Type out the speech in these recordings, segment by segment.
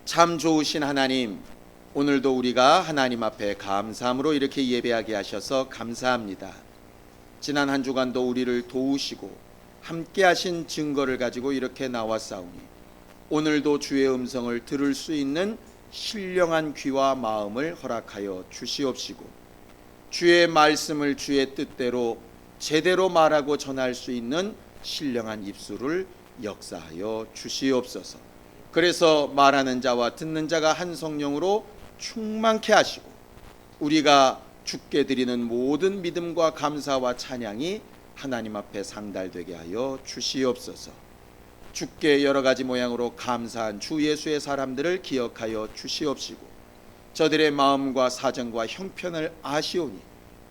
참 좋으신 하나님, 오늘도 우리가 하나님 앞에 감사함으로 이렇게 예배하게 하셔서 감사합니다. 지난 한 주간도 우리를 도우시고 함께 하신 증거를 가지고 이렇게 나왔사오니 오늘도 주의 음성을 들을 수 있는 신령한 귀와 마음을 허락하여 주시옵시고, 주의 말씀을 주의 뜻대로 제대로 말하고 전할 수 있는 신령한 입술을 역사하여 주시옵소서. 그래서 말하는 자와 듣는 자가 한 성령으로 충만케 하시고, 우리가 주께 드리는 모든 믿음과 감사와 찬양이 하나님 앞에 상달되게 하여 주시옵소서. 주께 여러 가지 모양으로 감사한 주 예수의 사람들을 기억하여 주시옵시고, 저들의 마음과 사정과 형편을 아시오니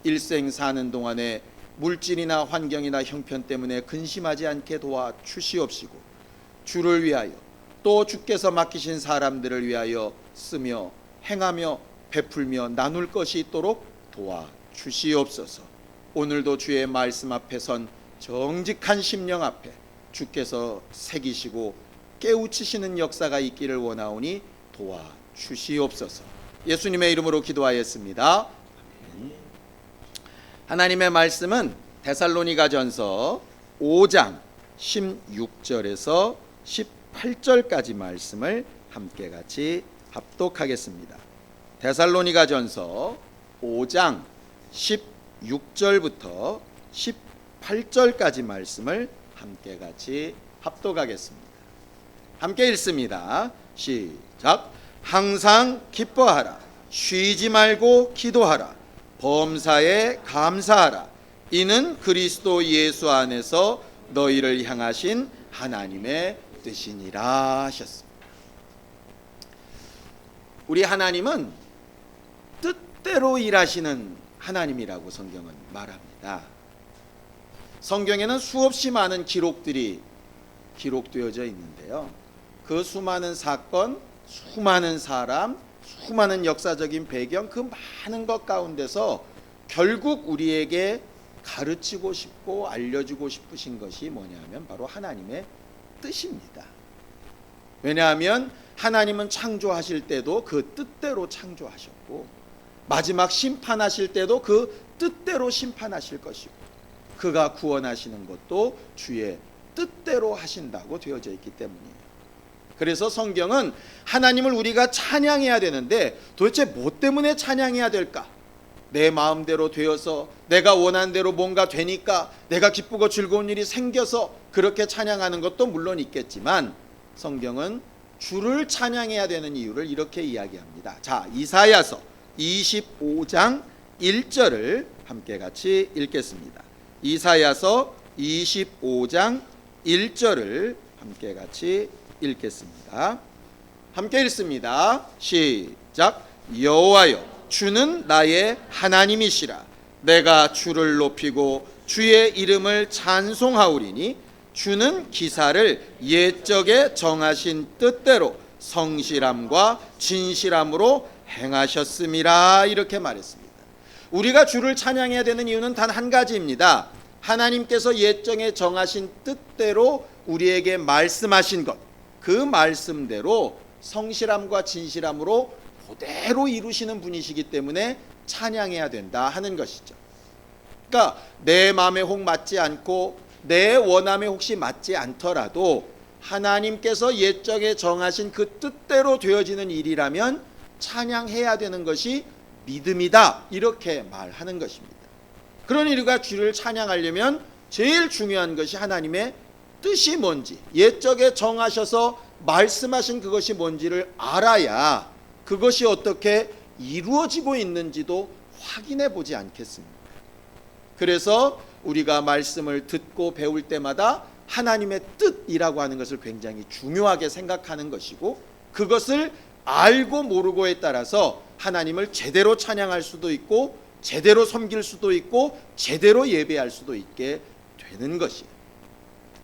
일생 사는 동안에 물질이나 환경이나 형편 때문에 근심하지 않게 도와 주시옵시고, 주를 위하여 또 주께서 맡기신 사람들을 위하여 쓰며 행하며 베풀며 나눌 것이 있도록 도와 주시옵소서. 오늘도 주의 말씀 앞에 선 정직한 심령 앞에 주께서 새기시고 깨우치시는 역사가 있기를 원하오니 도와 주시옵소서. 예수님의 이름으로 기도하였습니다. 아멘. 하나님의 말씀은 데살로니가전서 5장 16절에서 18절까지 말씀을 함께 같이 합독하겠습니다. 데살로니가전서 5장 16절부터 18절까지 말씀을 함께 같이 합독하겠습니다. 함께 읽습니다. 시작. 항상 기뻐하라. 쉬지 말고 기도하라. 범사에 감사하라. 이는 그리스도 예수 안에서 너희를 향하신 하나님의 뜻이니라 하셨습니다. 우리 하나님은 뜻대로 일하시는 하나님이라고 성경은 말합니다. 성경에는 수없이 많은 기록들이 기록되어져 있는데요, 그 수많은 사건, 수많은 사람, 수많은 역사적인 배경, 그 많은 것 가운데서 결국 우리에게 가르치고 싶고 알려주고 싶으신 것이 뭐냐면 바로 하나님의 뜻입니다. 왜냐하면 하나님은 창조하실 때도 그 뜻대로 창조하셨고, 마지막 심판하실 때도 그 뜻대로 심판하실 것이고, 그가 구원하시는 것도 주의 뜻대로 하신다고 되어져 있기 때문이에요. 그래서 성경은 하나님을 우리가 찬양해야 되는데, 도대체 뭐 때문에 찬양해야 될까? 내 마음대로 되어서 내가 원하는 대로 뭔가 되니까, 내가 기쁘고 즐거운 일이 생겨서 그렇게 찬양하는 것도 물론 있겠지만, 성경은 주를 찬양해야 되는 이유를 이렇게 이야기합니다. 자, 이사야서 25장 1절을 함께 같이 읽겠습니다. 이사야서 25장 1절을 함께 같이 읽겠습니다. 함께 읽습니다. 시작. 여호와여, 주는 나의 하나님이시라. 내가 주를 높이고 주의 이름을 찬송하오리니 주는 기사를 옛적에 정하신 뜻대로 성실함과 진실함으로 행하셨음이라. 이렇게 말했습니다. 우리가 주를 찬양해야 되는 이유는 단 한 가지입니다. 하나님께서 옛적에 정하신 뜻대로 우리에게 말씀하신 것, 그 말씀대로 성실함과 진실함으로 그대로 이루시는 분이시기 때문에 찬양해야 된다 하는 것이죠. 그러니까 내 마음에 혹 맞지 않고 내 원함에 혹시 맞지 않더라도 하나님께서 옛적에 정하신 그 뜻대로 되어지는 일이라면 찬양해야 되는 것이 믿음이다, 이렇게 말하는 것입니다. 그러니 우리가 주를 찬양하려면 제일 중요한 것이 하나님의 뜻이 뭔지, 옛적에 정하셔서 말씀하신 그것이 뭔지를 알아야 그것이 어떻게 이루어지고 있는지도 확인해 보지 않겠습니까? 그래서 우리가 말씀을 듣고 배울 때마다 하나님의 뜻이라고 하는 것을 굉장히 중요하게 생각하는 것이고, 그것을 알고 모르고에 따라서 하나님을 제대로 찬양할 수도 있고 제대로 섬길 수도 있고 제대로 예배할 수도 있게 되는 것이에요.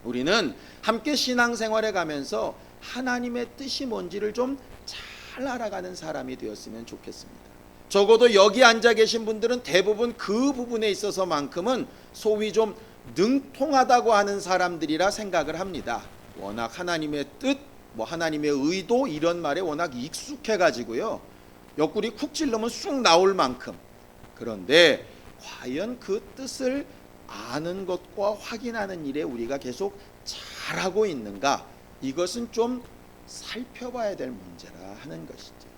우리는 함께 신앙생활에 가면서 하나님의 뜻이 뭔지를 좀 잘 알아가는 사람이 되었으면 좋겠습니다. 적어도 여기 앉아 계신 분들은 대부분 그 부분에 있어서만큼은 소위 좀 능통하다고 하는 사람들이라 생각을 합니다. 워낙 하나님의 뜻, 뭐 하나님의 의도 이런 말에 워낙 익숙해 가지고요. 옆구리 쿡 찔르면 쑥 나올 만큼. 그런데 과연 그 뜻을 아는 것과 확인하는 일에 우리가 계속 잘하고 있는가? 이것은 좀 살펴봐야 될 문제라 하는 것이죠.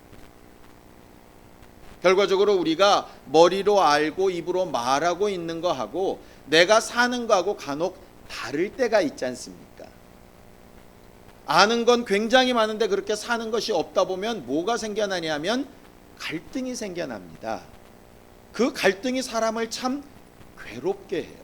결과적으로 우리가 머리로 알고 입으로 말하고 있는 거하고 내가 사는 거하고 간혹 다를 때가 있지 않습니까? 아는 건 굉장히 많은데 그렇게 사는 것이 없다 보면 뭐가 생겨나냐면 갈등이 생겨납니다. 그 갈등이 사람을 참 괴롭게 해요.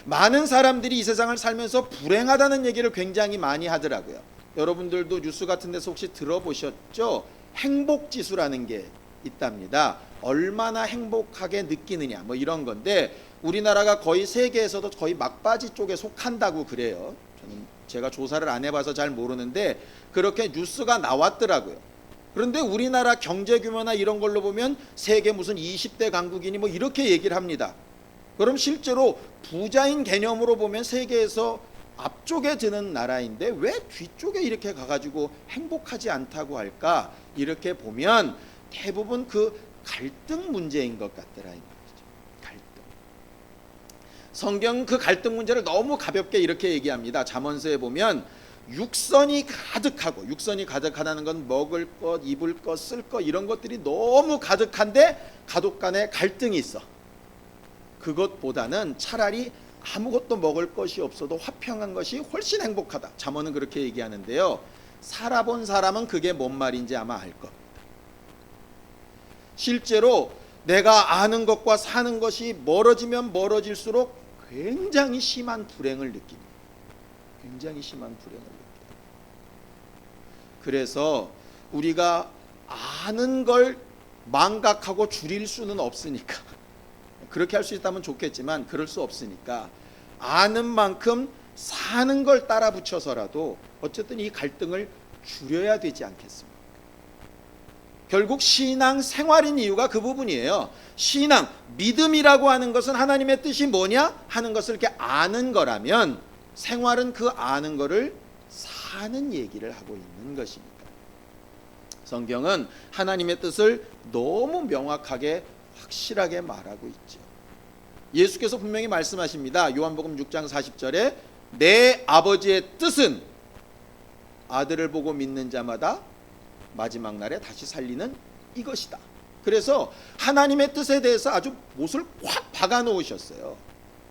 많은 사람들이 이 세상을 살면서 불행하다는 얘기를 굉장히 많이 하더라고요. 여러분들도 뉴스 같은 데서 혹시 들어보셨죠? 행복지수라는 게 있답니다. 얼마나 행복하게 느끼느냐 뭐 이런 건데 우리나라가 거의 세계에서도 거의 막바지 쪽에 속한다고 그래요. 저는 제가 조사를 안 해봐서 잘 모르는데 그렇게 뉴스가 나왔더라고요. 그런데 우리나라 경제 규모나 이런 걸로 보면 세계 무슨 20대 강국이니 뭐 이렇게 얘기를 합니다. 그럼 실제로 부자인 개념으로 보면 세계에서 앞쪽에 드는 나라인데 왜 뒤쪽에 이렇게 가가지고 행복하지 않다고 할까? 이렇게 보면 대부분 그 갈등 문제인 것 같더라 이 말이죠. 갈등. 성경 그 갈등 문제를 너무 가볍게 이렇게 얘기합니다. 잠언서에 보면 육선이 가득하다는 건 먹을 것, 입을 것, 쓸 것 이런 것들이 너무 가득한데 가족 간에 갈등이 있어. 그것보다는 차라리 아무것도 먹을 것이 없어도 화평한 것이 훨씬 행복하다. 잠언은 그렇게 얘기하는데요. 살아본 사람은 그게 뭔 말인지 아마 알 겁니다. 실제로 내가 아는 것과 사는 것이 멀어지면 멀어질수록 굉장히 심한 불행을 느낍니다. 굉장히 심한 불행을 느껴요. 그래서 우리가 아는 걸 망각하고 줄일 수는 없으니까 그렇게 할 수 있다면 좋겠지만 그럴 수 없으니까 아는 만큼 사는 걸 따라 붙여서라도 어쨌든 이 갈등을 줄여야 되지 않겠습니까? 결국 신앙 생활인 이유가 그 부분이에요. 신앙, 믿음이라고 하는 것은 하나님의 뜻이 뭐냐 하는 것을 이렇게 아는 거라면 생활은 그 아는 거를 사는 얘기를 하고 있는 것입니다. 성경은 하나님의 뜻을 너무 명확하게 확실하게 말하고 있죠. 예수께서 분명히 말씀하십니다. 요한복음 6장 40절에 내 아버지의 뜻은 아들을 보고 믿는 자마다 마지막 날에 다시 살리는 이것이다. 그래서 하나님의 뜻에 대해서 아주 못을 확 박아 놓으셨어요.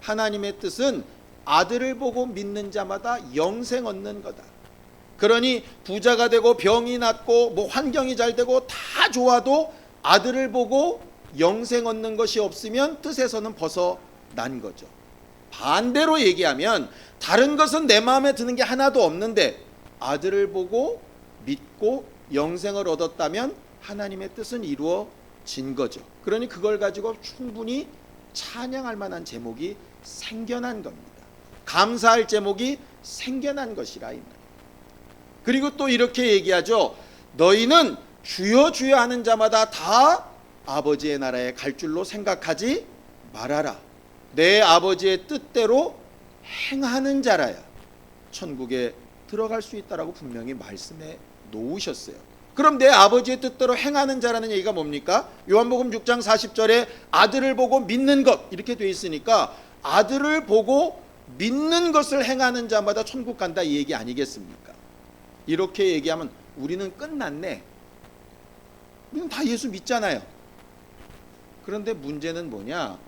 하나님의 뜻은 아들을 보고 믿는 자마다 영생 얻는 거다. 그러니 부자가 되고 병이 낫고 뭐 환경이 잘 되고 다 좋아도 아들을 보고 영생 얻는 것이 없으면 뜻에서는 벗어난 거죠. 반대로 얘기하면 다른 것은 내 마음에 드는 게 하나도 없는데 아들을 보고 믿고 영생을 얻었다면 하나님의 뜻은 이루어진 거죠. 그러니 그걸 가지고 충분히 찬양할 만한 제목이 생겨난 겁니다. 감사할 제목이 생겨난 것이라 이 말이에요. 그리고 또 이렇게 얘기하죠. 너희는 주여 주여 하는 자마다 다 아버지의 나라에 갈 줄로 생각하지 말아라. 내 아버지의 뜻대로 행하는 자라야 천국에 들어갈 수 있다라고 분명히 말씀해 놓으셨어요. 그럼 내 아버지의 뜻대로 행하는 자라는 얘기가 뭡니까? 요한복음 6장 40절에 아들을 보고 믿는 것 이렇게 돼 있으니까 아들을 보고 믿는 것을 행하는 자마다 천국 간다 이 얘기 아니겠습니까? 이렇게 얘기하면 우리는 끝났네. 우리는 다 예수 믿잖아요. 그런데 문제는 뭐냐?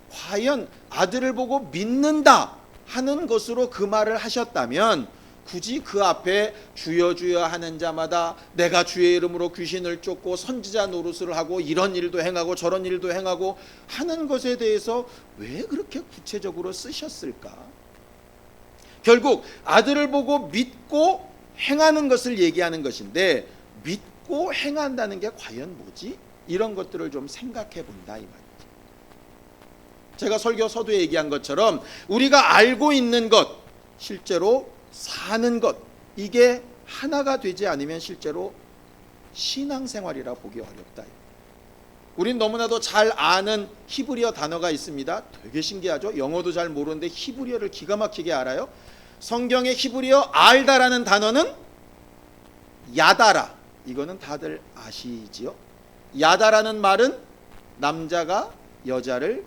과연 아들을 보고 믿는다 하는 것으로 그 말을 하셨다면 굳이 그 앞에 주여 주여 하는 자마다 내가 주의 이름으로 귀신을 쫓고 선지자 노릇을 하고 이런 일도 행하고 저런 일도 행하고 하는 것에 대해서 왜 그렇게 구체적으로 쓰셨을까? 결국 아들을 보고 믿고 행하는 것을 얘기하는 것인데 믿고 행한다는 게 과연 뭐지? 이런 것들을 좀 생각해 본다 이 말이죠. 제가 설교 서두에 얘기한 것처럼 우리가 알고 있는 것 실제로 사는 것 이게 하나가 되지 않으면 실제로 신앙생활이라 보기 어렵다. 우린 너무나도 잘 아는 히브리어 단어가 있습니다. 되게 신기하죠. 영어도 잘 모르는데 히브리어를 기가 막히게 알아요. 성경의 히브리어 알다라는 단어는 야다라, 이거는 다들 아시지요? 야다라는 말은 남자가 여자를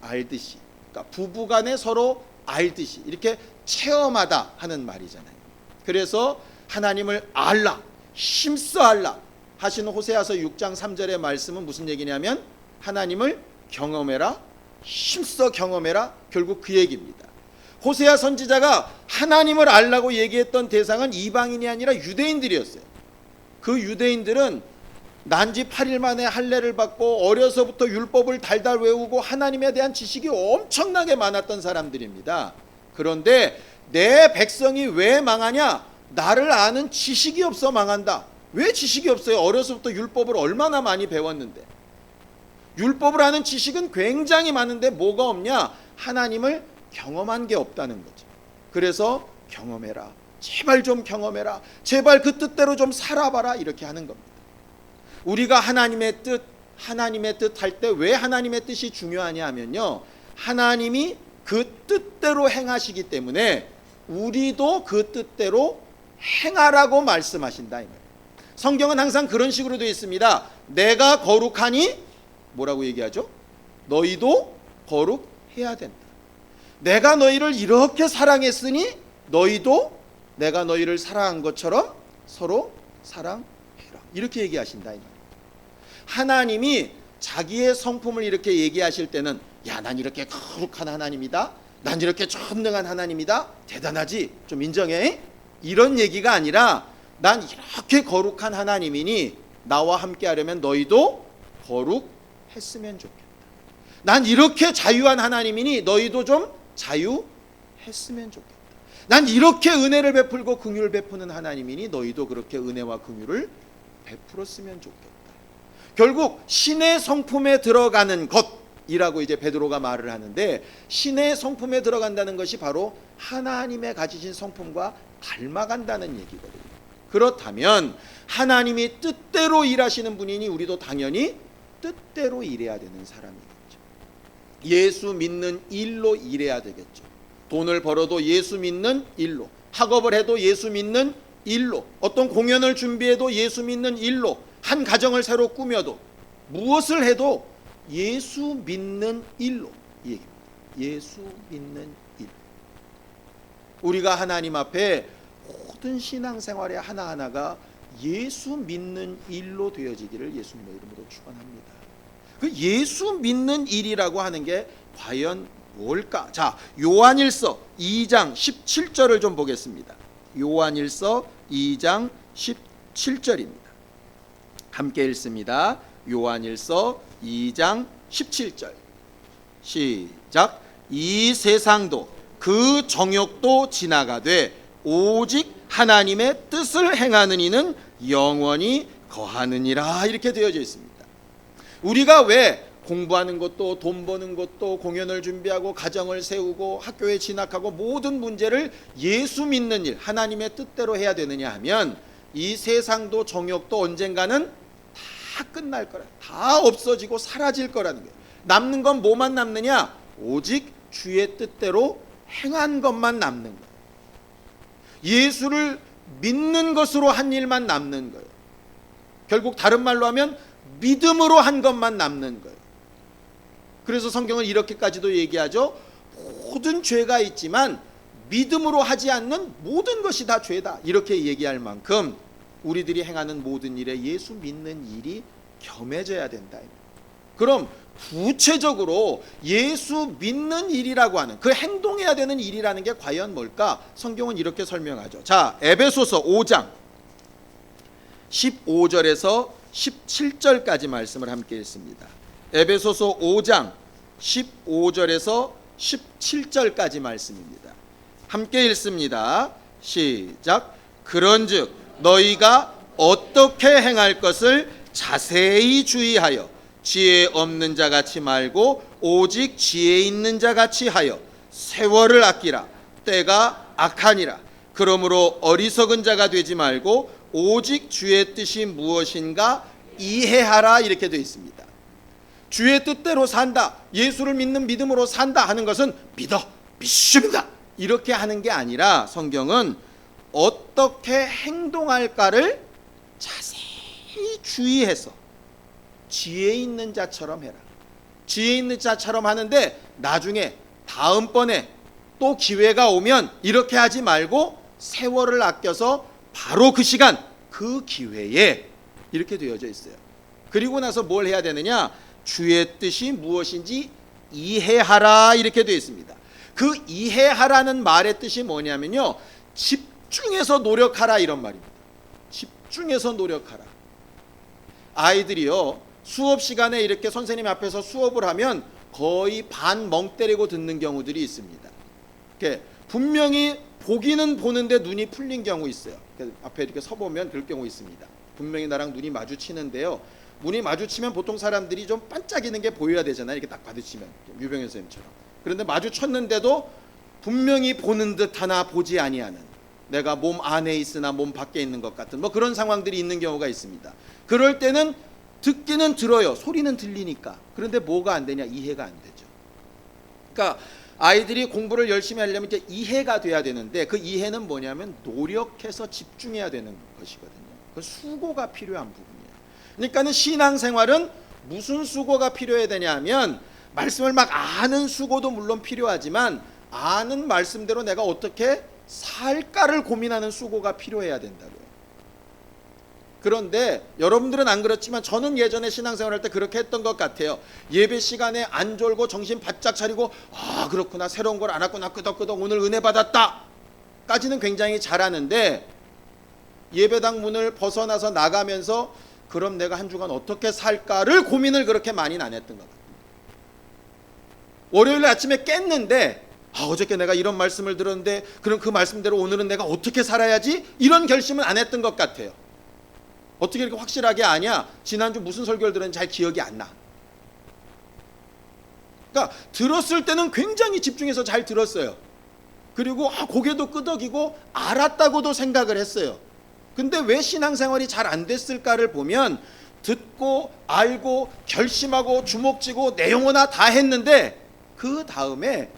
알듯이, 그러니까 부부간에 서로 알듯이 이렇게 체험하다 하는 말이잖아요. 그래서 하나님을 알라, 힘써 알라 하시는 호세아서 6장 3절의 말씀은 무슨 얘기냐면 하나님을 경험해라, 힘써 경험해라, 결국 그 얘기입니다. 호세아 선지자가 하나님을 알라고 얘기했던 대상은 이방인이 아니라 유대인들이었어요. 그 유대인들은 난지 8일 만에 할례를 받고 어려서부터 율법을 달달 외우고 하나님에 대한 지식이 엄청나게 많았던 사람들입니다. 그런데 내 백성이 왜 망하냐? 나를 아는 지식이 없어 망한다. 왜 지식이 없어요? 어려서부터 율법을 얼마나 많이 배웠는데. 율법을 아는 지식은 굉장히 많은데 뭐가 없냐? 하나님을 경험한 게 없다는 거죠. 그래서 경험해라, 제발 좀 경험해라, 제발 그 뜻대로 좀 살아봐라, 이렇게 하는 겁니다. 우리가 하나님의 뜻 할 때 왜 하나님의 뜻이 중요하냐 하면요, 하나님이 그 뜻대로 행하시기 때문에 우리도 그 뜻대로 행하라고 말씀하신다 이 말이에요. 성경은 항상 그런 식으로 되어 있습니다. 내가 거룩하니 뭐라고 얘기하죠? 너희도 거룩해야 된다. 내가 너희를 이렇게 사랑했으니 너희도 내가 너희를 사랑한 것처럼 서로 사랑해라, 이렇게 얘기하신다 이 말이에요. 하나님이 자기의 성품을 이렇게 얘기하실 때는 야, 난 이렇게 거룩한 하나님이다, 난 이렇게 전능한 하나님이다, 대단하지, 좀 인정해, 이런 얘기가 아니라 난 이렇게 거룩한 하나님이니 나와 함께 하려면 너희도 거룩했으면 좋겠다. 난 이렇게 자유한 하나님이니 너희도 좀 자유했으면 좋겠다. 난 이렇게 은혜를 베풀고 긍휼을 베푸는 하나님이니 너희도 그렇게 은혜와 긍휼을 베풀었으면 좋겠다. 결국 신의 성품에 들어가는 것이라고 이제 베드로가 말을 하는데, 신의 성품에 들어간다는 것이 바로 하나님의 가지신 성품과 닮아간다는 얘기거든요. 그렇다면 하나님이 뜻대로 일하시는 분이니 우리도 당연히 뜻대로 일해야 되는 사람이겠죠. 예수 믿는 일로 일해야 되겠죠. 돈을 벌어도 예수 믿는 일로, 학업을 해도 예수 믿는 일로, 어떤 공연을 준비해도 예수 믿는 일로, 한 가정을 새로 꾸며도, 무엇을 해도 예수 믿는 일로, 이 얘기입니다. 예수 믿는 일. 우리가 하나님 앞에 모든 신앙생활의 하나하나가 예수 믿는 일로 되어지기를 예수님의 이름으로 축원합니다. 그 예수 믿는 일이라고 하는 게 과연 뭘까? 자, 요한일서 2장 17절을 좀 보겠습니다. 요한일서 2장 17절입니다. 함께 읽습니다. 요한일서 2장 17절 시작. 이 세상도 그 정욕도 지나가되 오직 하나님의 뜻을 행하는 이는 영원히 거하느니라, 이렇게 되어져 있습니다. 우리가 왜 공부하는 것도, 돈 버는 것도, 공연을 준비하고 가정을 세우고 학교에 진학하고 모든 문제를 예수 믿는 일, 하나님의 뜻대로 해야 되느냐 하면 이 세상도 정욕도 언젠가는 다 끝날 거라, 다 없어지고 사라질 거라는 거예요. 남는 건 뭐만 남느냐? 오직 주의 뜻대로 행한 것만 남는 거예요. 예수를 믿는 것으로 한 일만 남는 거예요. 결국 다른 말로 하면 믿음으로 한 것만 남는 거예요. 그래서 성경은 이렇게까지도 얘기하죠. 모든 죄가 있지만 믿음으로 하지 않는 모든 것이 다 죄다, 이렇게 얘기할 만큼 우리들이 행하는 모든 일에 예수 믿는 일이 겸해져야 된다. 그럼 구체적으로 예수 믿는 일이라고 하는, 그 행동해야 되는 일이라는 게 과연 뭘까? 성경은 이렇게 설명하죠. 자, 에베소서 5장 15절에서 17절까지 말씀을 함께 읽습니다. 에베소서 5장 15절에서 17절까지 말씀입니다. 함께 읽습니다. 시작. 그런즉 너희가 어떻게 행할 것을 자세히 주의하여 지혜 없는 자 같이 말고 오직 지혜 있는 자 같이 하여 세월을 아끼라. 때가 악하니라. 그러므로 어리석은 자가 되지 말고 오직 주의 뜻이 무엇인가 이해하라, 이렇게 되어 있습니다. 주의 뜻대로 산다, 예수를 믿는 믿음으로 산다 하는 것은 믿습니다, 이렇게 하는 게 아니라 성경은 어떻게 행동할까를 자세히 주의해서 지혜 있는 자처럼 해라. 지혜 있는 자처럼 하는데 나중에 다음번에 또 기회가 오면 이렇게 하지 말고 세월을 아껴서 바로 그 시간 그 기회에 이렇게 되어져 있어요. 그리고 나서 뭘 해야 되느냐? 주의 뜻이 무엇인지 이해하라 이렇게 되어 있습니다. 그 이해하라는 말의 뜻이 뭐냐면요, 집중해서 노력하라 이런 말입니다. 집중해서 노력하라. 아이들이요, 수업 시간에 이렇게 선생님 앞에서 수업을 하면 거의 반 멍 때리고 듣는 경우들이 있습니다. 이렇게 분명히 보기는 보는데 눈이 풀린 경우 있어요. 앞에 이렇게 서보면 그럴 경우 있습니다. 분명히 나랑 눈이 마주치는데요, 눈이 마주치면 보통 사람들이 좀 반짝이는 게 보여야 되잖아요. 이렇게 딱 마주치면, 유병현 선생님처럼. 그런데 마주쳤는데도 분명히 보는 듯 하나 보지 아니하는, 내가 몸 안에 있으나 몸 밖에 있는 것 같은 뭐 그런 상황들이 있는 경우가 있습니다. 그럴 때는 듣기는 들어요. 소리는 들리니까. 그런데 뭐가 안 되냐? 이해가 안 되죠. 그러니까 아이들이 공부를 열심히 하려면 이제 이해가 돼야 되는데, 그 이해는 뭐냐면 노력해서 집중해야 되는 것이거든요. 그 수고가 필요한 부분이에요. 그러니까는 신앙생활은 무슨 수고가 필요해야 되냐면, 말씀을 막 아는 수고도 물론 필요하지만 아는 말씀대로 내가 어떻게 살까를 고민하는 수고가 필요해야 된다고요. 그런데 여러분들은 안 그렇지만 저는 예전에 신앙생활 할 때 그렇게 했던 것 같아요. 예배 시간에 안 졸고 정신 바짝 차리고, 아 그렇구나, 새로운 걸 안 왔구나, 끄덕끄덕 오늘 은혜 받았다 까지는 굉장히 잘하는데, 예배당 문을 벗어나서 나가면서 그럼 내가 한 주간 어떻게 살까를 고민을 그렇게 많이는 안 했던 것 같아요. 월요일 아침에 깼는데, 아 어저께 내가 이런 말씀을 들었는데 그럼 그 말씀대로 오늘은 내가 어떻게 살아야지, 이런 결심은 안 했던 것 같아요. 어떻게 이렇게 확실하게 아냐? 지난주 무슨 설교를 들었는지 잘 기억이 안 나. 그러니까 들었을 때는 굉장히 집중해서 잘 들었어요. 그리고 고개도 끄덕이고 알았다고도 생각을 했어요. 근데 왜 신앙생활이 잘 안 됐을까를 보면, 듣고 알고 결심하고 주목지고 내 영혼아 다 했는데 그 다음에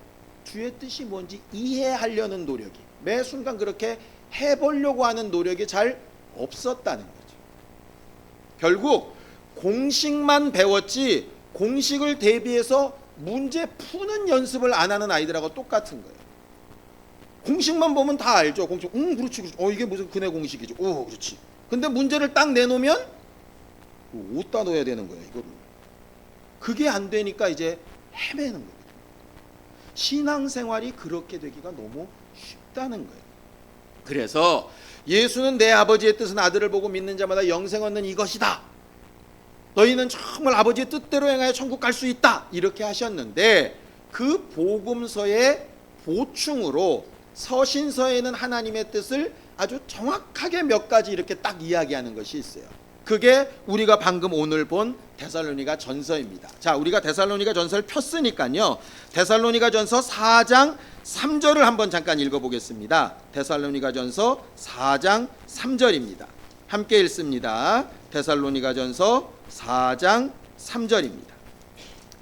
주의 뜻이 뭔지 이해하려는 노력이, 매 순간 그렇게 해보려고 하는 노력이 잘 없었다는 거죠. 결국 공식만 배웠지 공식을 대비해서 문제 푸는 연습을 안 하는 아이들하고 똑같은 거예요. 공식만 보면 다 알죠. 공식, 그렇지, 그렇지. 이게 무슨 근해 공식이죠. 그렇지. 근데 문제를 딱 내놓으면 어디다 넣어야 되는 거예요, 이거를. 그게 안 되니까 이제 헤매는 거예요. 신앙생활이 그렇게 되기가 너무 쉽다는 거예요. 그래서 예수는 내 아버지의 뜻은 아들을 보고 믿는 자마다 영생 얻는 이것이다. 너희는 정말 아버지의 뜻대로 행하여 천국 갈 수 있다. 이렇게 하셨는데, 그 복음서의 보충으로 서신서에는 하나님의 뜻을 아주 정확하게 몇 가지 이렇게 딱 이야기하는 것이 있어요. 그게 우리가 방금 오늘 본 데살로니가 전서입니다. 자, 우리가 데살로니가 전서를 폈으니까요, 데살로니가 전서 4장 3절을 한번 잠깐 읽어보겠습니다. 데살로니가 전서 4장 3절입니다. 함께 읽습니다. 데살로니가 전서 4장 3절입니다.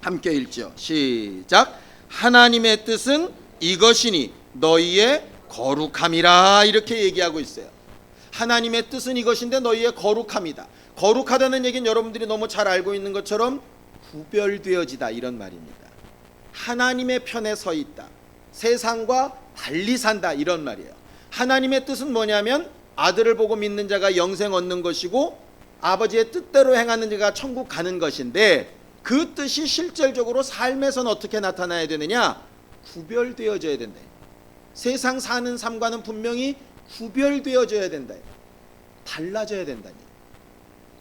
함께 읽죠. 시작. 하나님의 뜻은 이것이니 너희의 거룩함이라, 이렇게 얘기하고 있어요. 하나님의 뜻은 이것인데 너희의 거룩함이다. 거룩하다는 얘기는 여러분들이 너무 잘 알고 있는 것처럼 구별되어지다, 이런 말입니다. 하나님의 편에 서 있다, 세상과 달리 산다, 이런 말이에요. 하나님의 뜻은 뭐냐면 아들을 보고 믿는 자가 영생 얻는 것이고 아버지의 뜻대로 행하는 자가 천국 가는 것인데, 그 뜻이 실질적으로 삶에서는 어떻게 나타나야 되느냐? 구별되어져야 된다. 세상 사는 삶과는 분명히 구별되어져야 된다. 달라져야 된다니.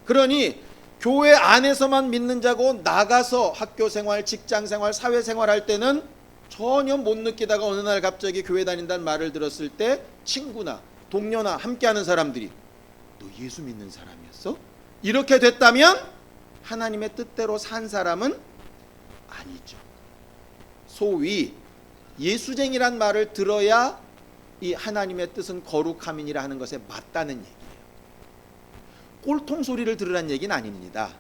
그러니 교회 안에서만 믿는 자고 나가서 학교생활, 직장생활, 사회생활 할 때는 전혀 못 느끼다가 어느 날 갑자기 교회 다닌다는 말을 들었을 때 친구나 동료나 함께하는 사람들이 너 예수 믿는 사람이었어? 이렇게 됐다면 하나님의 뜻대로 산 사람은 아니죠. 소위 예수쟁이란 말을 들어야 이 하나님의 뜻은 거룩함이니라 하는 것에 맞다는 얘기예요. 꼴통 소리를 들으란 얘기는 아닙니다.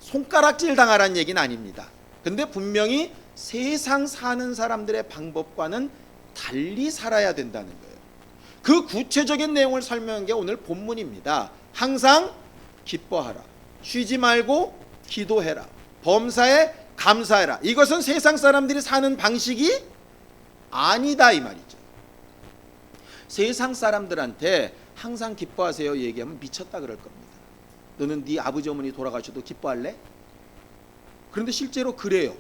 손가락질 당하란 얘기는 아닙니다. 근데 분명히 세상 사는 사람들의 방법과는 달리 살아야 된다는 거예요. 그 구체적인 내용을 설명한 게 오늘 본문입니다. 항상 기뻐하라. 쉬지 말고 기도해라. 범사에 감사해라. 이것은 세상 사람들이 사는 방식이 아니다 이 말이죠. 세상 사람들한테 항상 기뻐하세요 얘기하면 미쳤다 그럴 겁니다. 너는 네 아버지 어머니 돌아가셔도 기뻐할래? 그런데 실제로 그래요.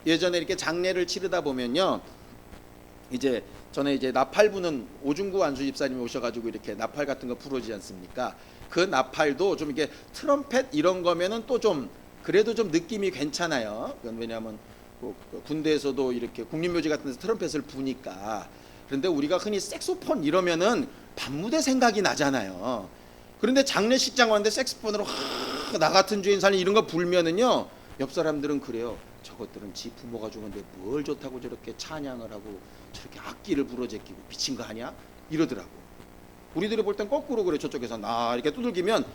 예전에 이렇게 장례를 치르다 보면요, 이제 전에 이제 나팔 부는 오중구 안수 집사님이 오셔가지고 이렇게 나팔 같은 거 부르지 않습니까? 그 나팔도 좀 이렇게 트럼펫 이런 거면은 또 좀 그래도 좀 느낌이 괜찮아요. 그건 왜냐하면 군대에서도 이렇게 국립묘지 같은 데서 트럼펫을 부니까. 그런데 우리가 흔히 색소폰 이러면은 밤무대 생각이 나잖아요. 그런데 장례식장 왔는데 색소폰으로 나 같은 주인 살린 이런 거 불면은요, 옆 사람들은 그래요. 저것들은 지 부모가 죽었는데 뭘 좋다고 저렇게 찬양을 하고 저렇게 악기를 부러제끼고 미친 거 아니야? 이러더라고. 우리들이 볼 땐 거꾸로 그래. 저쪽에서 나 이렇게 두들기면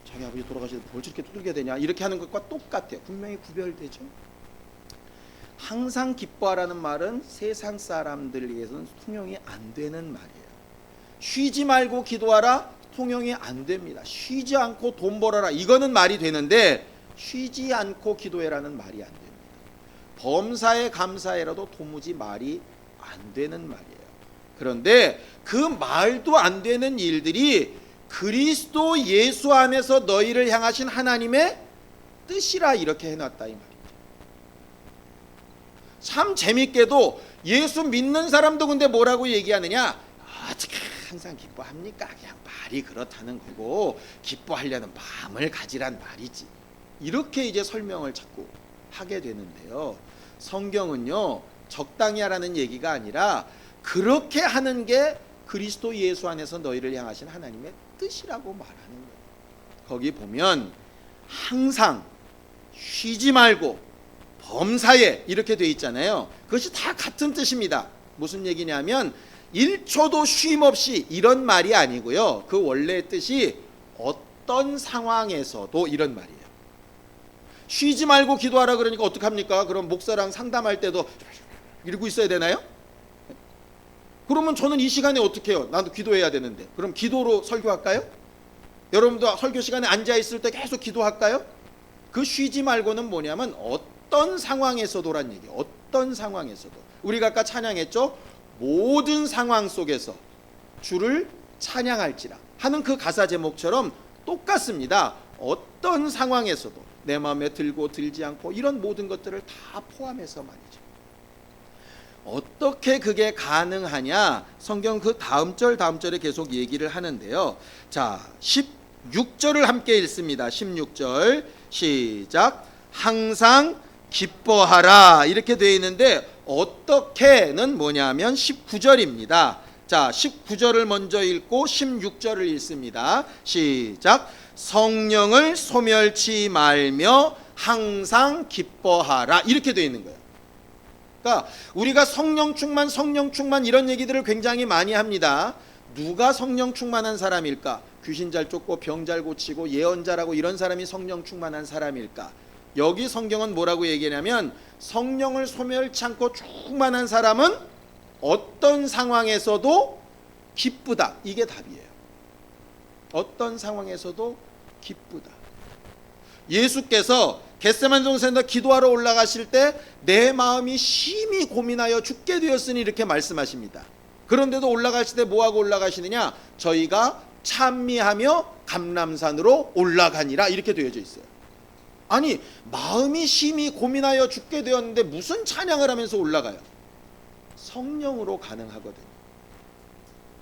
자기 아버지 돌아가시는데 뭘 저렇게 두들겨야 되냐 이렇게 하는 것과 똑같아요. 분명히 구별되죠. 항상 기뻐하라는 말은 세상 사람들에 의해서는 통용이 안 되는 말이에요. 쉬지 말고 기도하라 통용이 안 됩니다. 쉬지 않고 돈 벌어라 이거는 말이 되는데 쉬지 않고 기도해라는 말이 안 됩니다. 범사에 감사해라도 도무지 말이 안 되는 말이에요. 그런데 그 말도 안 되는 일들이 그리스도 예수 안에서 너희를 향하신 하나님의 뜻이라 이렇게 해놨다 이 말이죠. 참 재밌게도 예수 믿는 사람도 근데 뭐라고 얘기하느냐? 항상 기뻐합니까? 그냥 말이 그렇다는 거고 기뻐하려는 마음을 가지란 말이지. 이렇게 이제 설명을 자꾸 하게 되는데요. 성경은요, 적당히 하라는 얘기가 아니라 그렇게 하는 게 그리스도 예수 안에서 너희를 향하신 하나님의 뜻이라고 말하는 거예요. 거기 보면 항상 쉬지 말고 범사에 이렇게 돼 있잖아요. 그것이 다 같은 뜻입니다. 무슨 얘기냐면 1초도 쉼 없이 이런 말이 아니고요. 그 원래의 뜻이 어떤 상황에서도 이런 말이에요. 쉬지 말고 기도하라 그러니까 어떡합니까? 그럼 목사랑 상담할 때도 이러고 있어야 되나요? 그러면 저는 이 시간에 어떻게 해요? 나도 기도해야 되는데. 그럼 기도로 설교할까요? 여러분도 설교 시간에 앉아있을 때 계속 기도할까요? 그 쉬지 말고는 뭐냐면 어떤 상황에서도란 얘기예요. 어떤 상황에서도. 우리가 아까 찬양했죠? 모든 상황 속에서 주를 찬양할지라 하는 그 가사 제목처럼 똑같습니다. 어떤 상황에서도 내 마음에 들고 들지 않고 이런 모든 것들을 다 포함해서 말이죠. 어떻게 그게 가능하냐? 성경 그 다음 절에 계속 얘기를 하는데요. 자, 16절을 함께 읽습니다. 16절 시작. 항상 기뻐하라 이렇게 되어 있는데 어떻게는 뭐냐면 19절입니다. 자, 19절을 먼저 읽고 16절을 읽습니다. 시작. 성령을 소멸치 말며 항상 기뻐하라 이렇게 되어 있는 거예요. 그러니까 우리가 성령 충만 이런 얘기들을 굉장히 많이 합니다. 누가 성령 충만한 사람일까? 귀신 잘 쫓고 병 잘 고치고 예언자라고 이런 사람이 성령 충만한 사람일까? 여기 성경은 뭐라고 얘기하냐면 성령을 소멸치 않고 충만한 사람은 어떤 상황에서도 기쁘다. 이게 답이에요. 어떤 상황에서도 기쁘다. 예수께서 겟세마네 동산에서 기도하러 올라가실 때 내 마음이 심히 고민하여 죽게 되었으니 이렇게 말씀하십니다. 그런데도 올라가실 때 뭐하고 올라가시느냐? 저희가 찬미하며 감람산으로 올라가니라 이렇게 되어져 있어요. 아니, 마음이 심히 고민하여 죽게 되었는데 무슨 찬양을 하면서 올라가요? 성령으로 가능하거든요.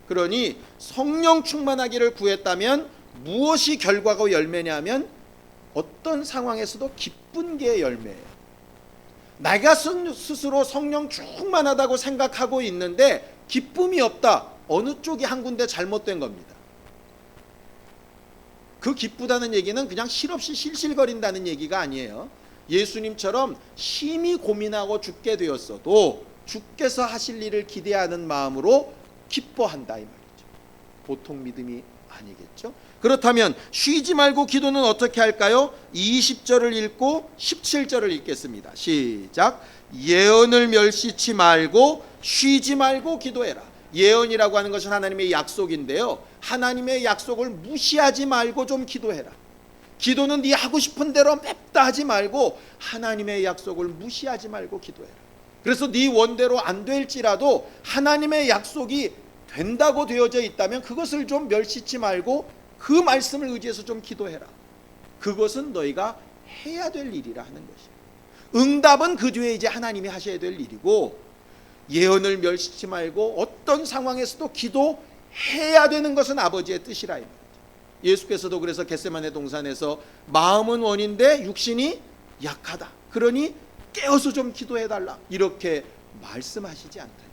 그러니 성령 충만하기를 구했다면 무엇이 결과고 열매냐면 어떤 상황에서도 기쁜 게 열매예요. 내가 스스로 성령 충만하다고 생각하고 있는데 기쁨이 없다. 어느 쪽이 한 군데 잘못된 겁니다. 그 기쁘다는 얘기는 그냥 실없이 실실거린다는 얘기가 아니에요. 예수님처럼 심히 고민하고 죽게 되었어도 주께서 하실 일을 기대하는 마음으로 기뻐한다 이 말이죠. 보통 믿음이 아니겠죠. 그렇다면 쉬지 말고 기도는 어떻게 할까요? 20절을 읽고 17절을 읽겠습니다. 시작. 예언을 멸시치 말고 쉬지 말고 기도해라. 예언이라고 하는 것은 하나님의 약속인데요. 하나님의 약속을 무시하지 말고 좀 기도해라. 기도는 네 하고 싶은 대로 맵다 하지 말고 하나님의 약속을 무시하지 말고 기도해라. 그래서 네 원대로 안 될지라도 하나님의 약속이 된다고 되어져 있다면 그것을 좀 멸시치 말고 그 말씀을 의지해서 좀 기도해라. 그것은 너희가 해야 될 일이라 하는 것이에요. 응답은 그 뒤에 이제 하나님이 하셔야 될 일이고, 예언을 멸시치 말고 어떤 상황에서도 기도해야 되는 것은 아버지의 뜻이라. 예수께서도 그래서 겟세마네 동산에서 마음은 원인데 육신이 약하다, 그러니 깨어서 좀 기도해달라, 이렇게 말씀하시지 않다니.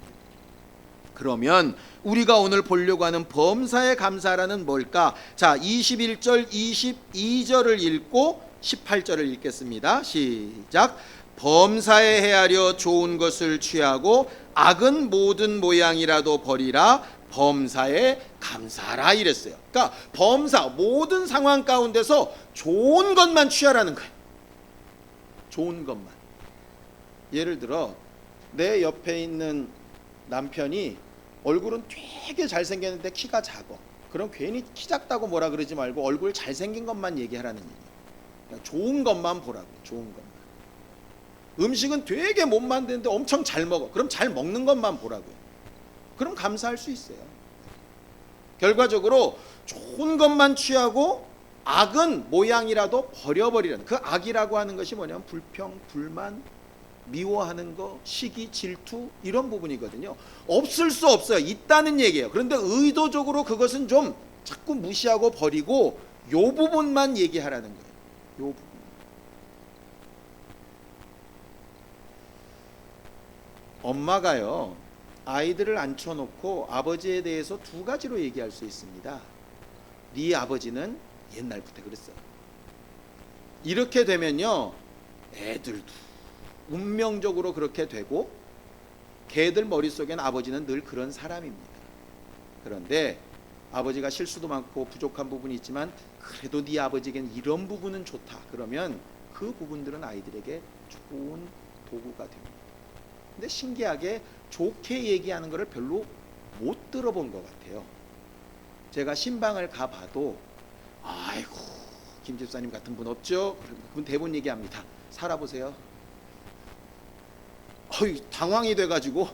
그러면 우리가 오늘 보려고 하는 범사에 감사라는 뭘까? 자, 21절 22절을 읽고 18절을 읽겠습니다. 시작. 범사에 헤아려 좋은 것을 취하고 악은 모든 모양이라도 버리라, 범사에 감사하라, 이랬어요. 그러니까 범사, 모든 상황 가운데서 좋은 것만 취하라는 거예요. 좋은 것만. 예를 들어 내 옆에 있는 남편이 얼굴은 되게 잘생겼는데 키가 작아. 그럼 괜히 키 작다고 뭐라 그러지 말고 얼굴 잘생긴 것만 얘기하라는 얘기예요. 좋은 것만 보라고요. 좋은 것만. 음식은 되게 못 만드는데 엄청 잘 먹어. 그럼 잘 먹는 것만 보라고요. 그럼 감사할 수 있어요. 결과적으로 좋은 것만 취하고 악은 모양이라도 버려버리라는, 그 악이라고 하는 것이 뭐냐면 불평, 불만, 미워하는 거, 시기, 질투, 이런 부분이거든요. 없을 수 없어요. 있다는 얘기예요. 그런데 의도적으로 그것은 좀 자꾸 무시하고 버리고 요 부분만 얘기하라는 거예요. 요 부분. 엄마가요, 아이들을 앉혀놓고 아버지에 대해서 두 가지로 얘기할 수 있습니다. 네 아버지는 옛날부터 그랬어. 이렇게 되면요, 애들도 운명적으로 그렇게 되고 걔들 머릿속엔 아버지는 늘 그런 사람입니다. 그런데 아버지가 실수도 많고 부족한 부분이 있지만 그래도 네 아버지에겐 이런 부분은 좋다, 그러면 그 부분들은 아이들에게 좋은 도구가 됩니다. 근데 신기하게 좋게 얘기하는 것을 별로 못 들어본 것 같아요. 제가 신방을 가봐도 아이고 김 집사님 같은 분 없죠? 그분 대본 얘기합니다. 살아보세요. 당황이 돼가지고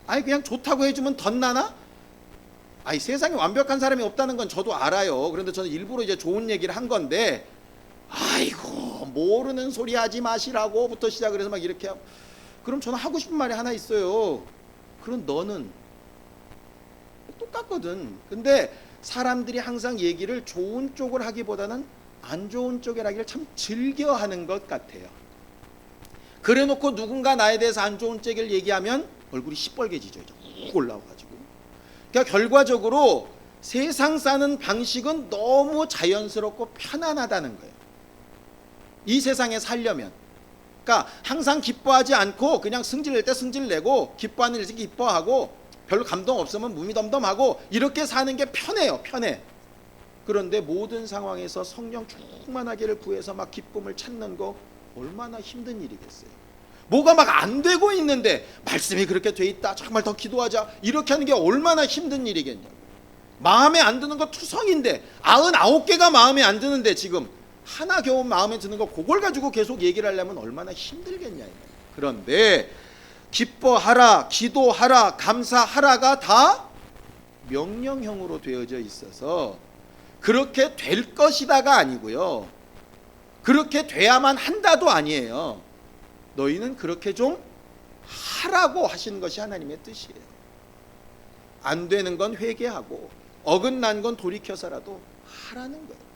그냥 좋다고 해주면 덧나나? 세상에 완벽한 사람이 없다는 건 저도 알아요. 그런데 저는 일부러 이제 좋은 얘기를 한 건데, 아이고 모르는 소리 하지 마시라고부터 시작을 해서 막 이렇게 하고, 그럼 저는 하고 싶은 말이 하나 있어요. 그럼 너는 똑같거든. 근데 사람들이 항상 얘기를 좋은 쪽을 하기보다는 안 좋은 쪽을 하기를 참 즐겨하는 것 같아요. 그래놓고 누군가 나에 대해서 안 좋은 쪽을 얘기하면 얼굴이 시뻘개지죠. 쭉 올라와가지고. 그러니까 결과적으로 세상 사는 방식은 너무 자연스럽고 편안하다는 거예요. 이 세상에 살려면. 그러니까 항상 기뻐하지 않고 그냥 승질낼 때 승질내고, 기뻐하는 일에 기뻐하고, 별로 감동 없으면 무미덤덤하고, 이렇게 사는 게 편해요. 편해. 그런데 모든 상황에서 성령 충만하기를 구해서 막 기쁨을 찾는 거 얼마나 힘든 일이겠어요. 뭐가 막 안 되고 있는데 말씀이 그렇게 돼 있다, 정말 더 기도하자, 이렇게 하는 게 얼마나 힘든 일이겠냐고. 마음에 안 드는 거 투성인데 99개가 마음에 안 드는데 지금 하나 겨우 마음에 드는 거, 그걸 가지고 계속 얘기를 하려면 얼마나 힘들겠냐. 그런데 기뻐하라, 기도하라, 감사하라가 다 명령형으로 되어져 있어서 그렇게 될 것이다가 아니고요, 그렇게 돼야만 한다도 아니에요. 너희는 그렇게 좀 하라고 하시는 것이 하나님의 뜻이에요. 안 되는 건 회개하고 어긋난 건 돌이켜서라도 하라는 거예요.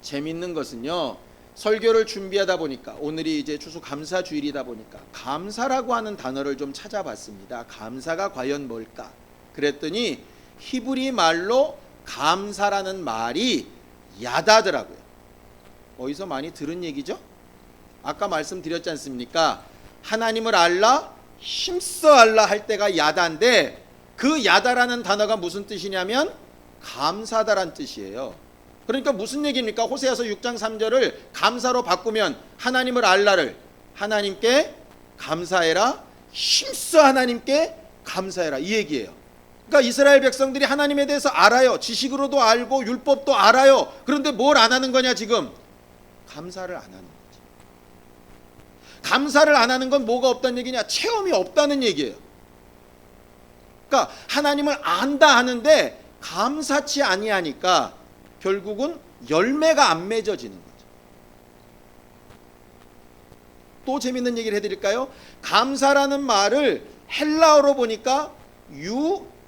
재밌는 것은요, 설교를 준비하다 보니까, 오늘이 이제 추수감사주일이다 보니까 감사라고 하는 단어를 좀 찾아봤습니다. 감사가 과연 뭘까? 그랬더니 히브리 말로 감사라는 말이 야다더라고요. 어디서 많이 들은 얘기죠? 아까 말씀드렸지 않습니까? 하나님을 알라, 힘써 알라 할 때가 야다인데, 그 야다라는 단어가 무슨 뜻이냐면 감사다란 뜻이에요. 그러니까 무슨 얘기입니까? 호세아서 6장 3절을 감사로 바꾸면 하나님을 알라를 하나님께 감사해라, 힘써 하나님께 감사해라, 이 얘기예요. 그러니까 이스라엘 백성들이 하나님에 대해서 알아요. 지식으로도 알고 율법도 알아요. 그런데 뭘 안 하는 거냐 지금? 감사를 안 하는 거지. 감사를 안 하는 건 뭐가 없다는 얘기냐? 체험이 없다는 얘기예요. 그러니까 하나님을 안다 하는데 감사치 아니하니까 결국은 열매가 안 맺어지는 거죠. 또 재밌는 얘기를 해드릴까요? 감사라는 말을 헬라어로 보니까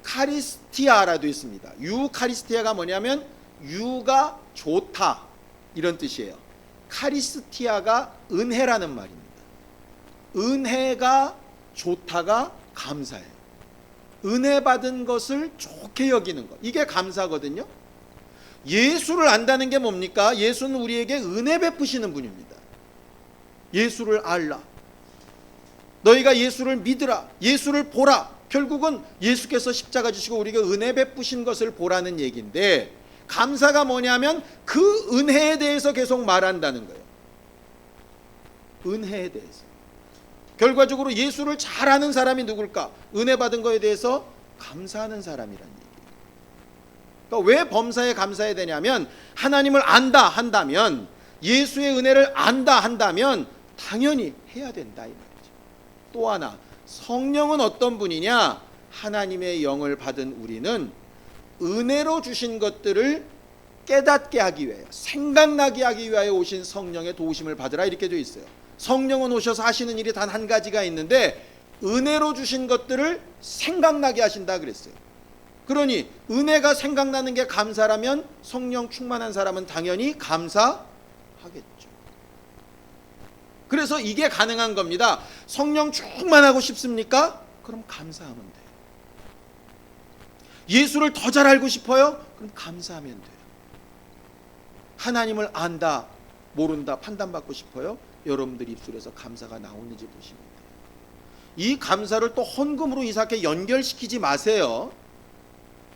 유카리스티아라도 있습니다. 유카리스티아가 뭐냐면 유가 좋다 이런 뜻이에요. 카리스티아가 은혜라는 말입니다. 은혜가 좋다가 감사예요. 은혜 받은 것을 좋게 여기는 것, 이게 감사거든요. 예수를 안다는 게 뭡니까? 예수는 우리에게 은혜 베푸시는 분입니다. 예수를 알라, 너희가 예수를 믿으라, 예수를 보라. 결국은 예수께서 십자가 지시고 우리에게 은혜 베푸신 것을 보라는 얘기인데, 감사가 뭐냐면 그 은혜에 대해서 계속 말한다는 거예요. 은혜에 대해서. 결과적으로 예수를 잘 아는 사람이 누굴까? 은혜 받은 거에 대해서 감사하는 사람이란 얘기예요. 그러니까 왜 범사에 감사해야 되냐면, 하나님을 안다 한다면, 예수의 은혜를 안다 한다면 당연히 해야 된다 이 말이죠. 또 하나, 성령은 어떤 분이냐? 하나님의 영을 받은 우리는 은혜로 주신 것들을 깨닫게 하기 위하여, 생각나게 하기 위하여 오신 성령의 도우심을 받으라 이렇게 되어 있어요. 성령은 오셔서 하시는 일이 단 한 가지가 있는데, 은혜로 주신 것들을 생각나게 하신다 그랬어요. 그러니 은혜가 생각나는 게 감사라면 성령 충만한 사람은 당연히 감사하겠죠. 그래서 이게 가능한 겁니다. 성령 충만하고 싶습니까? 그럼 감사하면 돼요. 예수를 더 잘 알고 싶어요? 그럼 감사하면 돼요. 하나님을 안다, 모른다, 판단받고 싶어요? 여러분들 입술에서 감사가 나오는지 보시면 돼요. 이 감사를 또 헌금으로 이상하게 연결시키지 마세요.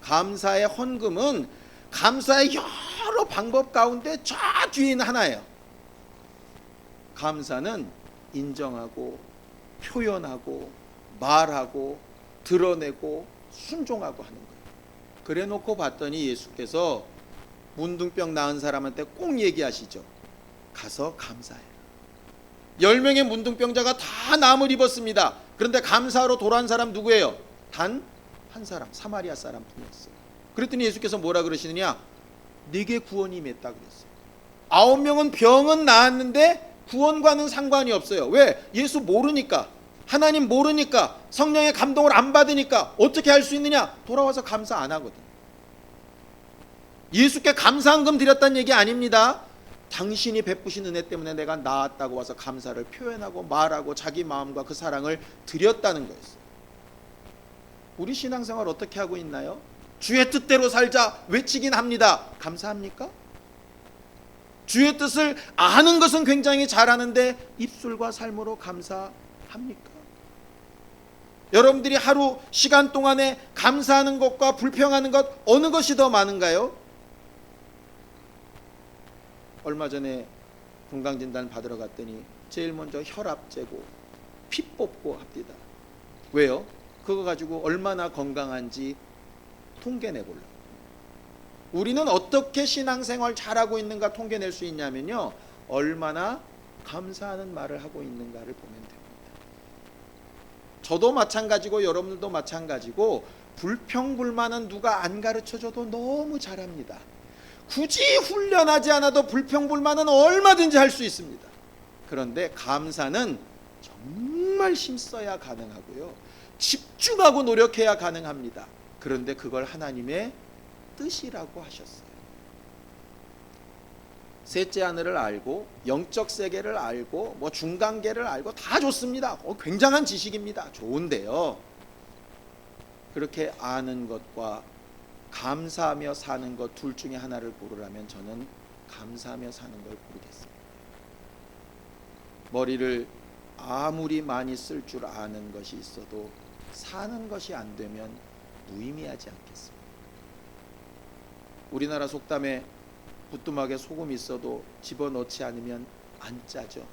감사의 헌금은 감사의 여러 방법 가운데 저 뒤에 있는 하나예요. 감사는 인정하고 표현하고 말하고 드러내고 순종하고 하는 거예요. 그래 놓고 봤더니 예수께서 문둥병 나은 사람한테 꼭 얘기하시죠. 가서 감사해. 10명의 문둥병자가 다 나음을 입었습니다. 그런데 감사하러 돌아온 사람 누구예요? 단 한 사람, 사마리아 사람 뿐이었어요. 그랬더니 예수께서 뭐라 그러시느냐? 네게 구원이 임했다 그랬어요. 9명은 병은 나았는데 구원과는 상관이 없어요. 왜? 예수 모르니까, 하나님 모르니까, 성령의 감동을 안 받으니까 어떻게 할 수 있느냐? 돌아와서 감사 안 하거든. 예수께 감사한금 드렸다는 얘기 아닙니다. 당신이 베푸신 은혜 때문에 내가 나았다고 와서 감사를 표현하고 말하고 자기 마음과 그 사랑을 드렸다는 거였어요. 우리 신앙생활 어떻게 하고 있나요? 주의 뜻대로 살자 외치긴 합니다. 감사합니까? 주의 뜻을 아는 것은 굉장히 잘하는데 입술과 삶으로 감사합니까? 여러분들이 하루 시간 동안에 감사하는 것과 불평하는 것 어느 것이 더 많은가요? 얼마 전에 건강진단 받으러 갔더니 제일 먼저 혈압 재고 피 뽑고 합니다. 왜요? 그거 가지고 얼마나 건강한지 통계 내보려고. 우리는 어떻게 신앙생활 잘하고 있는가 통계 낼 수 있냐면요, 얼마나 감사하는 말을 하고 있는가를 보면 됩니다. 저도 마찬가지고 여러분들도 마찬가지고 불평불만은 누가 안 가르쳐줘도 너무 잘합니다. 굳이 훈련하지 않아도 불평불만은 얼마든지 할 수 있습니다. 그런데 감사는 정말 힘써야 가능하고요, 집중하고 노력해야 가능합니다. 그런데 그걸 하나님의 뜻이라고 하셨어요. 셋째 하늘을 알고 영적 세계를 알고 뭐 중간계를 알고 다 좋습니다. 굉장한 지식입니다. 좋은데요, 그렇게 아는 것과 감사하며 사는 것 둘 중에 하나를 고르라면 저는 감사하며 사는 걸 고르겠습니다. 머리를 아무리 많이 쓸 줄 아는 것이 있어도 사는 것이 안 되면 무의미하지 않겠습니까? 우리나라 속담에 부뚜막에 소금 있어도 집어넣지 않으면 안 짜죠.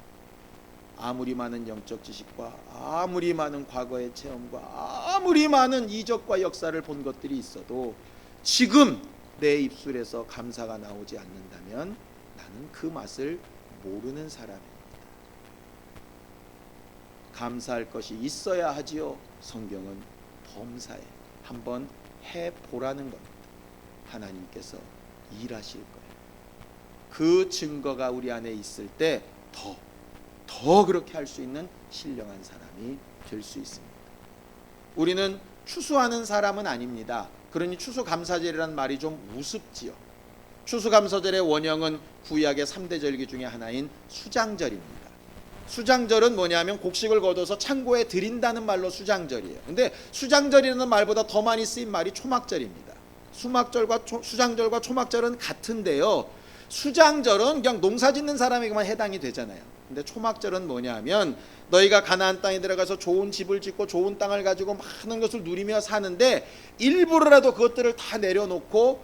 아무리 많은 영적 지식과 아무리 많은 과거의 체험과 아무리 많은 이적과 역사를 본 것들이 있어도 지금 내 입술에서 감사가 나오지 않는다면 나는 그 맛을 모르는 사람입니다. 감사할 것이 있어야 하지요. 성경은 범사에 한번 해보라는 겁니다. 하나님께서 일하실 거예요. 그 증거가 우리 안에 있을 때 더 그렇게 할 수 있는 신령한 사람이 될 수 있습니다. 우리는 추수하는 사람은 아닙니다. 그러니 추수감사절이라는 말이 좀 우습지요. 추수감사절의 원형은 구약의 3대 절기 중에 하나인 수장절입니다. 수장절은 뭐냐면 곡식을 거둬서 창고에 드린다는 말로 수장절이에요. 근데 수장절이라는 말보다 더 많이 쓰인 말이 초막절입니다. 수장절과 초막절은 같은데요. 수장절은 그냥 농사 짓는 사람에게만 해당이 되잖아요. 근데 초막절은 뭐냐면 너희가 가나안 땅에 들어가서 좋은 집을 짓고 좋은 땅을 가지고 많은 것을 누리며 사는데 일부러라도 그것들을 다 내려놓고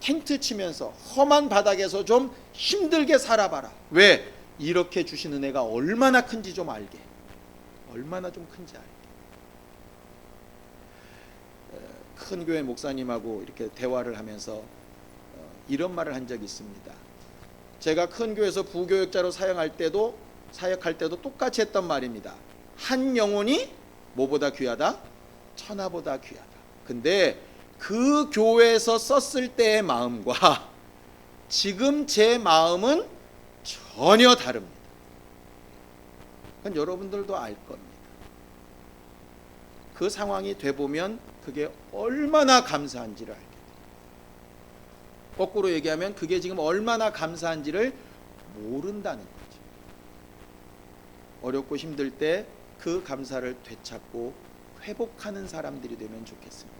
텐트 치면서 험한 바닥에서 좀 힘들게 살아봐라. 왜? 이렇게 주신 은혜가 얼마나 큰지 좀 알게. 얼마나 좀 큰지 알게. 큰 교회 목사님하고 이렇게 대화를 하면서 이런 말을 한 적이 있습니다. 제가 큰 교회에서 부교역자로 사역할 때도 똑같이 했던 말입니다. 한 영혼이 뭐보다 귀하다? 천하보다 귀하다. 근데 그 교회에서 썼을 때의 마음과 지금 제 마음은 전혀 다릅니다. 그건 여러분들도 알 겁니다. 그 상황이 돼보면 그게 얼마나 감사한지를 알게 돼요. 거꾸로 얘기하면 그게 지금 얼마나 감사한지를 모른다는 거죠. 어렵고 힘들 때 그 감사를 되찾고 회복하는 사람들이 되면 좋겠습니다.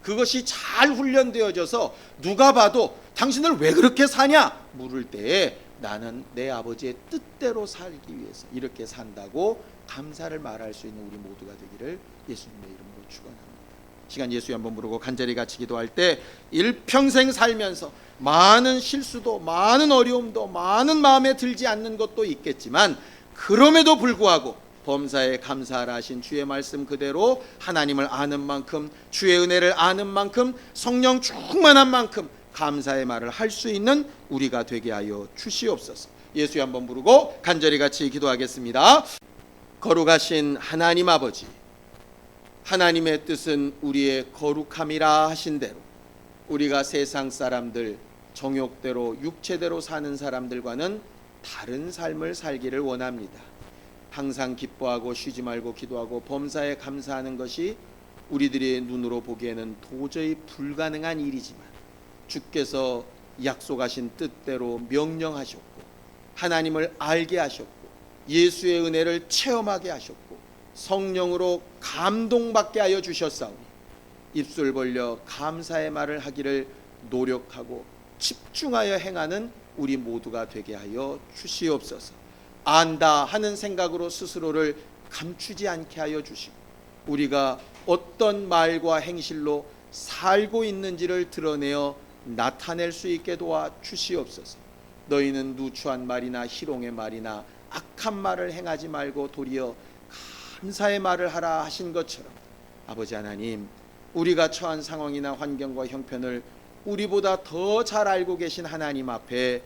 그것이 잘 훈련되어져서 누가 봐도 당신을 왜 그렇게 사냐 물을 때에 나는 내 아버지의 뜻대로 살기 위해서 이렇게 산다고 감사를 말할 수 있는 우리 모두가 되기를 예수님의 이름으로 축원합니다. 시간 예수에 한번 부르고 간절히 같이 기도할 때 일평생 살면서 많은 실수도 많은 어려움도 많은 마음에 들지 않는 것도 있겠지만 그럼에도 불구하고 범사에 감사하라 하신 주의 말씀 그대로 하나님을 아는 만큼 주의 은혜를 아는 만큼 성령 충만한 만큼 감사의 말을 할 수 있는 우리가 되게 하여 주시옵소서. 예수에 한번 부르고 간절히 같이 기도하겠습니다. 거룩하신 하나님 아버지, 하나님의 뜻은 우리의 거룩함이라 하신 대로 우리가 세상 사람들 정욕대로 육체대로 사는 사람들과는 다른 삶을 살기를 원합니다. 항상 기뻐하고 쉬지 말고 기도하고 범사에 감사하는 것이 우리들의 눈으로 보기에는 도저히 불가능한 일이지만 주께서 약속하신 뜻대로 명령하셨고 하나님을 알게 하셨고 예수의 은혜를 체험하게 하셨고 성령으로 감동받게 하여 주셨사오니 입술 벌려 감사의 말을 하기를 노력하고 집중하여 행하는 우리 모두가 되게 하여 주시옵소서. 안다 하는 생각으로 스스로를 감추지 않게 하여 주시고 우리가 어떤 말과 행실로 살고 있는지를 드러내어 나타낼 수 있게 도와 주시옵소서. 너희는 누추한 말이나 희롱의 말이나 악한 말을 행하지 말고 도리어 감사의 말을 하라 하신 것처럼 아버지 하나님, 우리가 처한 상황이나 환경과 형편을 우리보다 더 잘 알고 계신 하나님 앞에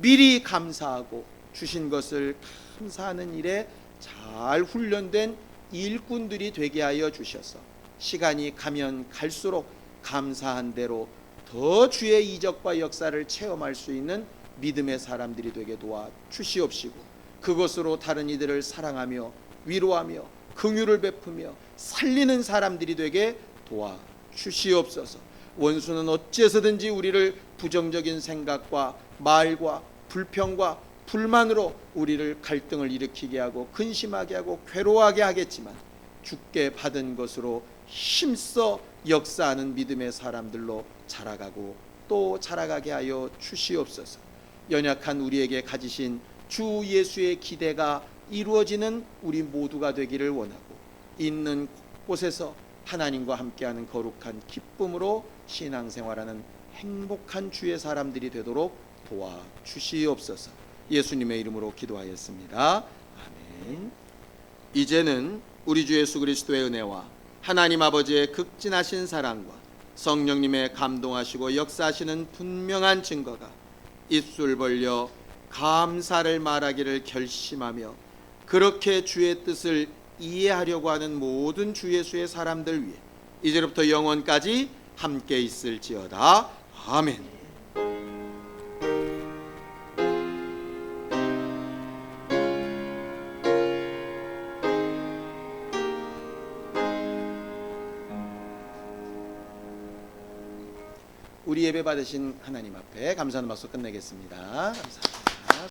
미리 감사하고 주신 것을 감사하는 일에 잘 훈련된 일꾼들이 되게 하여 주셔서 시간이 가면 갈수록 감사한 대로 더 주의 이적과 역사를 체험할 수 있는 믿음의 사람들이 되게 도와 주시옵시고 그것으로 다른 이들을 사랑하며 위로하며 긍휼을 베푸며 살리는 사람들이 되게 도와 주시옵소서. 원수는 어찌해서든지 우리를 부정적인 생각과 말과 불평과 불만으로 우리를 갈등을 일으키게 하고 근심하게 하고 괴로워하게 하겠지만 주께 받은 것으로 힘써 역사하는 믿음의 사람들로 자라가고 또 자라가게 하여 주시옵소서. 연약한 우리에게 가지신 주 예수의 기대가 이루어지는 우리 모두가 되기를 원하고 있는 곳에서 하나님과 함께하는 거룩한 기쁨으로 신앙생활하는 행복한 주의 사람들이 되도록 도와주시옵소서. 예수님의 이름으로 기도하였습니다. 아멘. 아멘. 이제는 우리 주 예수 그리스도의 은혜와 하나님 아버지의 극진하신 사랑과 성령님의 감동하시고 역사하시는 분명한 증거가 입술 벌려 감사를 말하기를 결심하며 그렇게 주의 뜻을 이해하려고 하는 모든 주 예수의 사람들 위해 이제부터 영원까지 함께 있을지어다. 아멘. 우리 예배 받으신 하나님 앞에 감사하는 박수 끝내겠습니다. 감사합니다.